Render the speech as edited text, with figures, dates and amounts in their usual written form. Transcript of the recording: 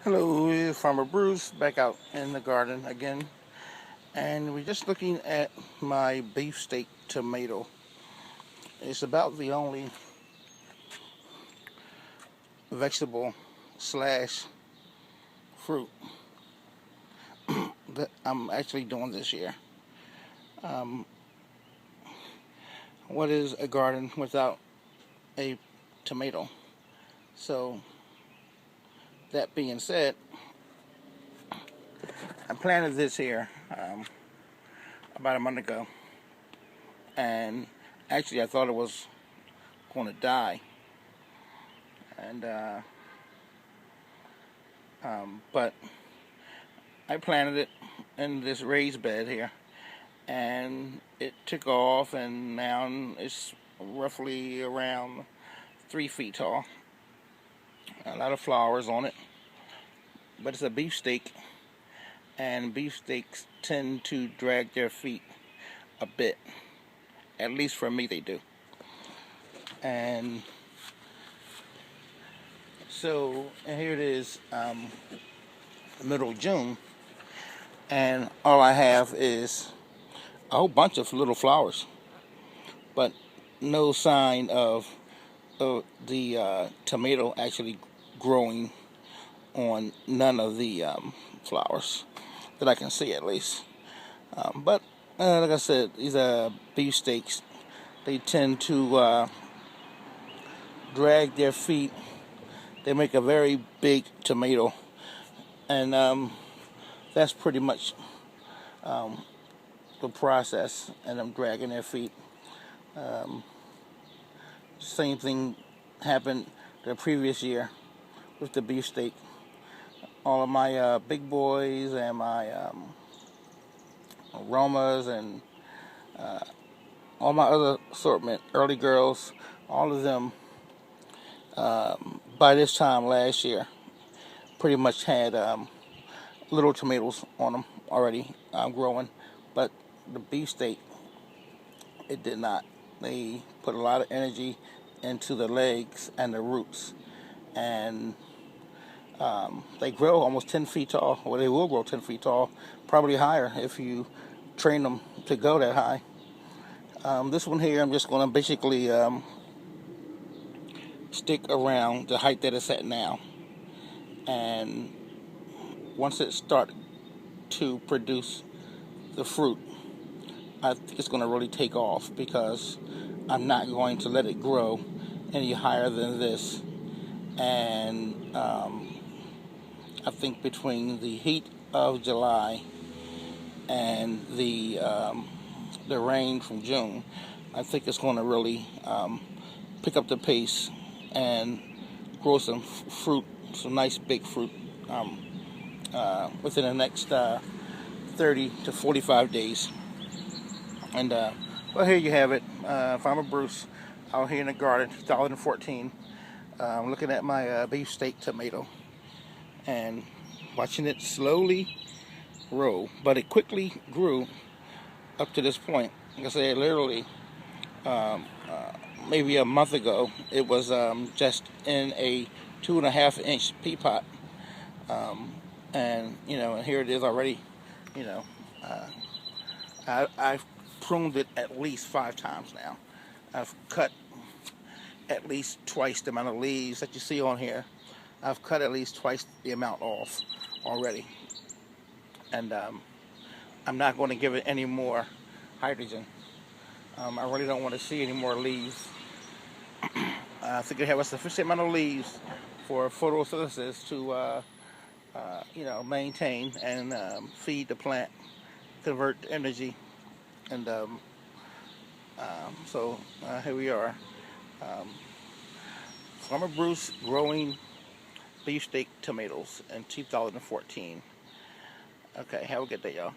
Hello, it's Farmer Bruce back out in the garden again, and we're just looking at my beefsteak tomato. It's about the only vegetable slash fruit that I'm actually doing this year. Um, what is a garden without a tomato? So, that being said, I planted this here about a month ago, and actually I thought it was going to die, and but I planted it in this raised bed here, and it took off, and now it's roughly around 3 feet tall. A lot of flowers on it, but it's a beefsteak, and beefsteaks tend to drag their feet a bit. At least for me, they do. And so and here it is, the middle of June, and all I have is a whole bunch of little flowers, but no sign of the tomato actually growing on none of the flowers that I can see, at least. But like I said, these are beefsteaks. They tend to drag their feet. They make a very big tomato, and that's pretty much the process. And them dragging their feet. Same thing happened the previous year with the beefsteak. All of my big boys and my aromas and all my other assortment, early girls, all of them by this time last year pretty much had little tomatoes on them already growing, but the beefsteak, it did not. They put a lot of energy into the legs and the roots, and they grow almost 10 feet tall. Well, they will grow 10 feet tall, probably higher if you train them to go that high. This one here, I'm just going to basically stick around the height that it's at now. And once it starts to produce the fruit, I think it's going to really take off, because I'm not going to let it grow any higher than this. And I think between the heat of July and the rain from June, I think it's going to really pick up the pace and grow some fruit, some nice big fruit within the next 30 to 45 days. And well, here you have it, Farmer Bruce out here in the garden, 2014. Looking at my beefsteak tomato and watching it slowly grow, but it quickly grew up to this point. Like I said, literally, maybe a month ago, it was just in a 2.5 inch pea pot, and and here it is already. You know, I've pruned it at least 5 times now. I've cut at least twice the amount of leaves that you see on here. I've cut at least twice the amount off already, and I'm not going to give it any more hydrogen. I really don't want to see any more leaves. I think it have a sufficient amount of leaves for photosynthesis to, maintain and feed the plant, convert energy, and so here we are. Um, Farmer Bruce growing beefsteak tomatoes in 2014. Okay, have a good day, y'all.